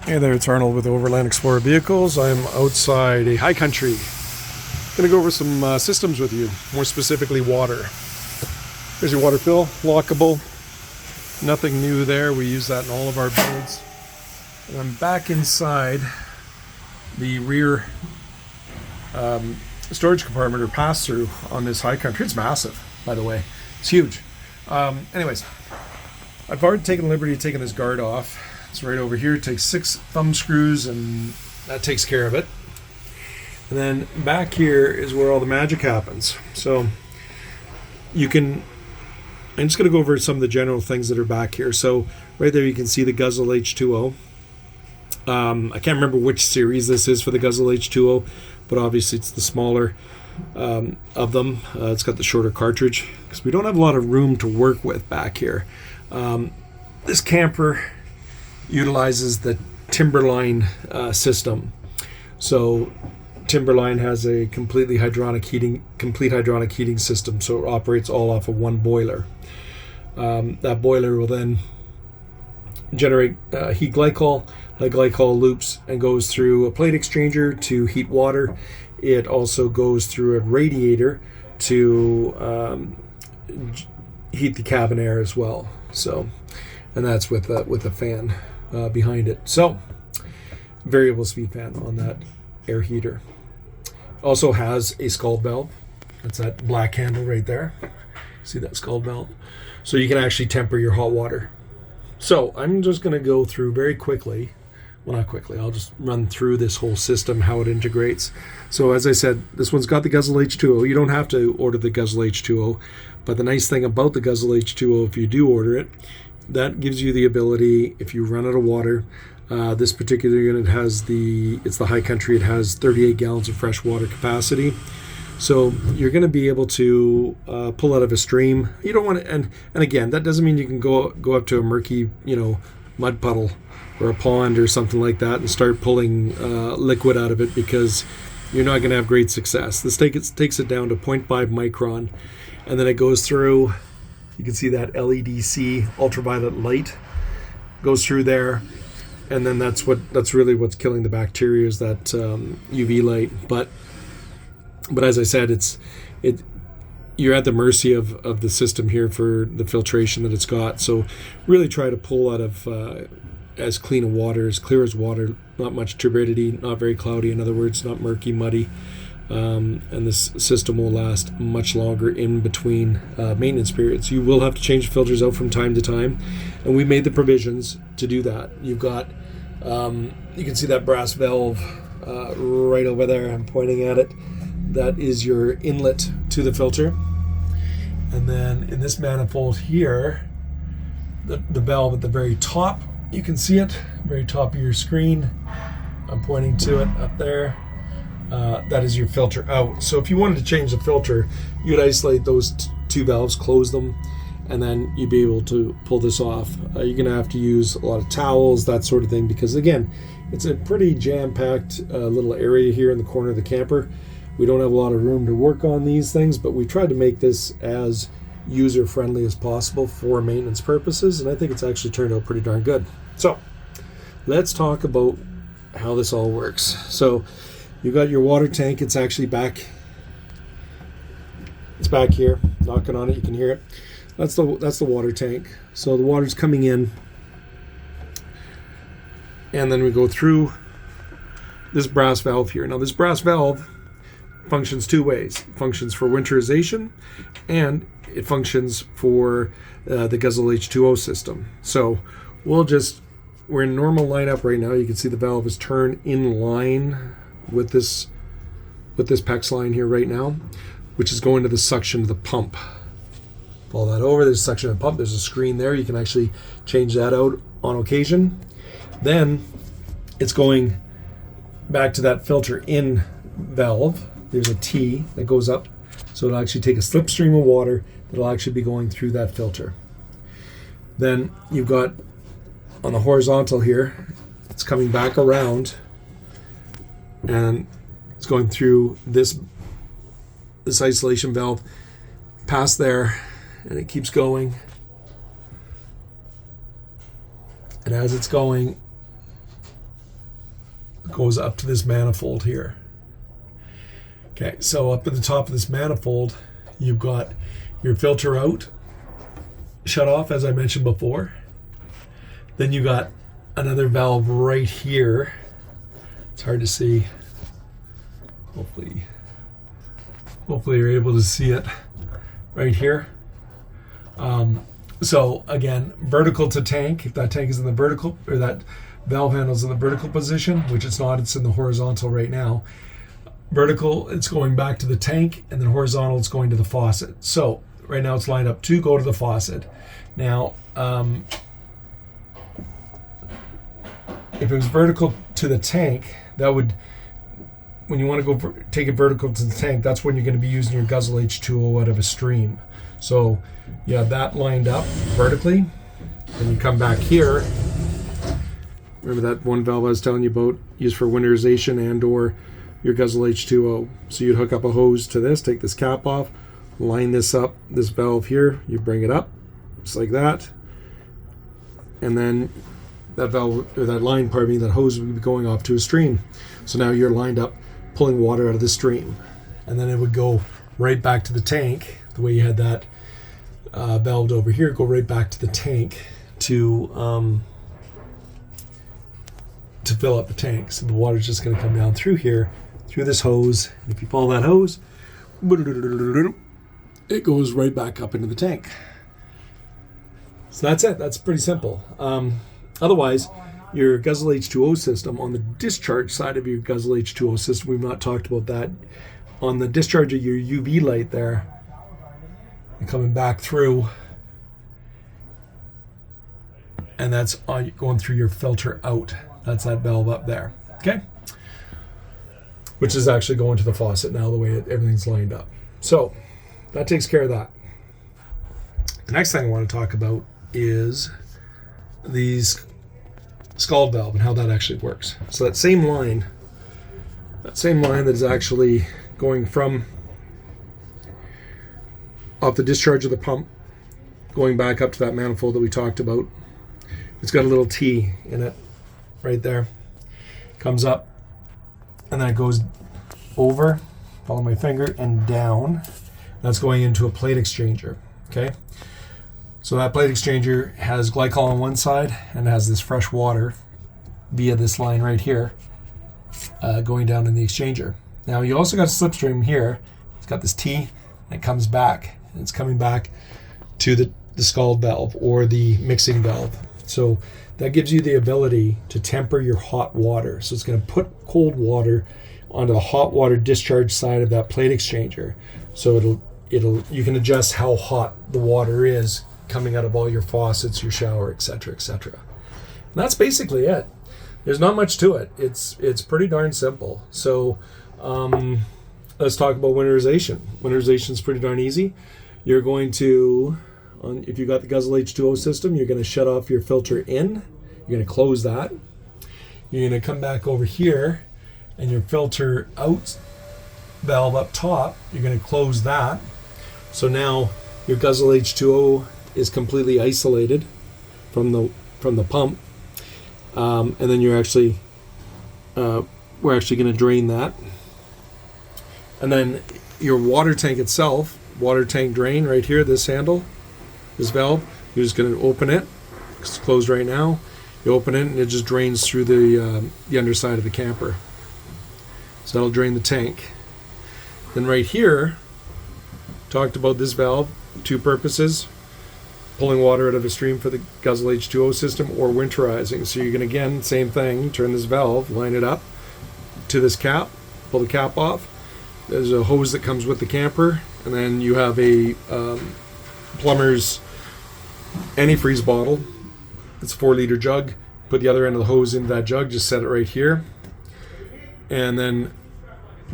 Hey there, it's Arnold with Overland Explorer Vehicles. I'm outside a high country. Going to go over some systems with you, more specifically water. There's your water fill, lockable. Nothing new there. We use that in all of our builds. And I'm back inside the rear storage compartment or pass-through on this high country. It's massive, by the way. It's huge. Anyways, I've already taken the liberty of taking this guard off. It's right over here. It takes 6 thumb screws and that takes care of it. And then back here is where all the magic happens. So you can, I'm just going to go over some of the general things that are back here. So right there you can see the Guzzle H2O. I can't remember which series this is for the Guzzle H2O, but obviously it's the smaller of them. It's got the shorter cartridge because we don't have a lot of room to work with back here. This camper utilizes the Timberline system. So Timberline has a complete hydronic heating system, so it operates all off of one boiler. That boiler will then generate heat glycol. That glycol loops and goes through a plate exchanger to heat water. It also goes through a radiator to heat the cabin air as well. So, and that's with a fan behind it. So, variable speed fan on that air heater. Also has a scald valve. That's that black handle right there. See that scald valve? So you can actually temper your hot water. So I'm just going to go through very quickly. Well, not quickly. I'll just run through this whole system, how it integrates. So as I said, this one's got the Guzzle H2O. You don't have to order the Guzzle H2O, but the nice thing about the Guzzle H2O, if you do order it, that gives you the ability, if you run out of water, this particular unit has it's the high country, it has 38 gallons of fresh water capacity. So you're going to be able to pull out of a stream. You don't want to, and again, that doesn't mean you can go up to a murky, mud puddle or a pond or something like that and start pulling liquid out of it, because you're not going to have great success. This takes it down to 0.5 micron, and then it goes through. You can see that LEDC ultraviolet light goes through there, and then that's really what's killing the bacteria, is that UV light. But as I said, you're at the mercy of the system here for the filtration that it's got. So really try to pull out of as clean a water, as clear as water, not much turbidity, not very cloudy, in other words, not murky, muddy. And this system will last much longer in between maintenance periods. You will have to change filters out from time to time, and we made the provisions to do that. You've got, you can see that brass valve right over there. I'm pointing at it. That is your inlet to the filter. And then in this manifold here, the valve at the very top, you can see it, very top of your screen. I'm pointing to it up there. That is your filter out. So if you wanted to change the filter, you'd isolate those two valves, close them, and then you'd be able to pull this off. You're going to have to use a lot of towels, that sort of thing, because again, it's a pretty jam-packed little area here in the corner of the camper. We don't have a lot of room to work on these things, but we tried to make this as user-friendly as possible for maintenance purposes, and I think it's actually turned out pretty darn good. So let's talk about how this all works. So you've got your water tank. It's actually back. It's back here. Knocking on it, you can hear it. That's the water tank. So the water's coming in, and then we go through this brass valve here. Now this brass valve functions two ways. It functions for winterization, and it functions for the Guzzle H2O system. So we're in normal lineup right now. You can see the valve is turned in line with this PEX line here right now, which is going to the suction of the pump. Pull that over, there's a suction of the pump, there's a screen there, you can actually change that out on occasion. Then it's going back to that filter in valve. There's a T that goes up, so it'll actually take a slipstream of water that'll actually be going through that filter. Then you've got on the horizontal here, it's coming back around, and it's going through this isolation valve, past there, and it keeps going. And as it's going, goes up to this manifold here. Okay, so up at the top of this manifold, you've got your filter out, shut off, as I mentioned before. Then you got another valve right here. It's hard to see. Hopefully you're able to see it right here. So again, vertical to tank. If that tank is in the vertical, or that valve handle is in the vertical position, which it's not, it's in the horizontal right now. Vertical, it's going back to the tank, and then horizontal, it's going to the faucet. So right now it's lined up to go to the faucet. Now, if it was vertical to the tank, that would, when you want to go take it vertical to the tank, that's when you're going to be using your Guzzle H2O out of a stream. So you have that lined up vertically, and you come back here. Remember that one valve I was telling you about, used for winterization and or your Guzzle H2O. So you'd hook up a hose to this, take this cap off, line this up, this valve here, you bring it up, just like that. And then that valve, or that line, pardon me, that hose would be going off to a stream. So now you're lined up, pulling water out of the stream. And then it would go right back to the tank, the way you had that valved over here, go right back to the tank to fill up the tank. So the water's just going to come down through here, through this hose. And if you follow that hose, it goes right back up into the tank. So that's it. That's pretty simple. Otherwise, your Guzzle H2O system, on the discharge side of your Guzzle H2O system, we've not talked about that. On the discharge of your UV light there, and coming back through, and that's going through your filter out. That's that valve up there, okay? Which is actually going to the faucet now, the way everything's lined up. So that takes care of that. The next thing I want to talk about is these scald valve and how that actually works. So that same line that is actually going from off the discharge of the pump, going back up to that manifold that we talked about. It's got a little T in it right there. Comes up, and then it goes over, follow my finger, and down. That's going into a plate exchanger, okay? So that plate exchanger has glycol on one side and has this fresh water via this line right here going down in the exchanger. Now you also got a slipstream here. It's got this T, and it comes back. And it's coming back to the scald valve or the mixing valve. So that gives you the ability to temper your hot water. So it's going to put cold water onto the hot water discharge side of that plate exchanger. So you can adjust how hot the water is coming out of all your faucets, your shower, etc., etc. And that's basically it. There's not much to it. It's pretty darn simple. So let's talk about winterization. Winterization is pretty darn easy. You're going to, if you got the Guzzle H2O system, you're going to shut off your filter in. You're going to close that. You're going to come back over here, and your filter out valve up top, you're going to close that. So now your Guzzle H2O is completely isolated from the pump, and then we're actually going to drain that. And then your water tank itself, water tank drain right here, this handle, this valve, you're just going to open it. It's closed right now. You open it and it just drains through the underside of the camper. So that'll drain the tank. Then right here, talked about this valve, two purposes: pulling water out of a stream for the Guzzle H2O system, or winterizing. So you can, again, same thing, turn this valve, line it up to this cap, pull the cap off. There's a hose that comes with the camper, and then you have a plumber's antifreeze bottle. It's a 4-liter jug. Put the other end of the hose into that jug, just set it right here, and then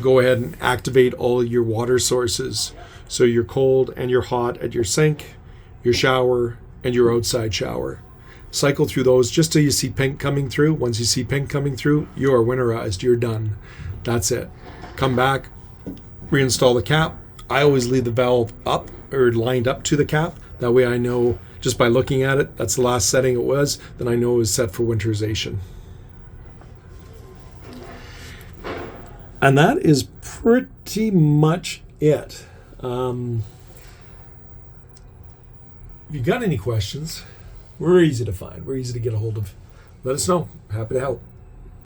go ahead and activate all your water sources. So your cold and your hot at your sink, your shower, and your outside shower. Cycle through those just till you see pink coming through. Once you see pink coming through, you are winterized. You're done. That's it. Come back, reinstall the cap. I always leave the valve up or lined up to the cap. That way I know, just by looking at it, that's the last setting it was, then I know it was set for winterization. And that is pretty much it. If you got any questions, we're easy to find. We're easy to get a hold of. Let us know. Happy to help.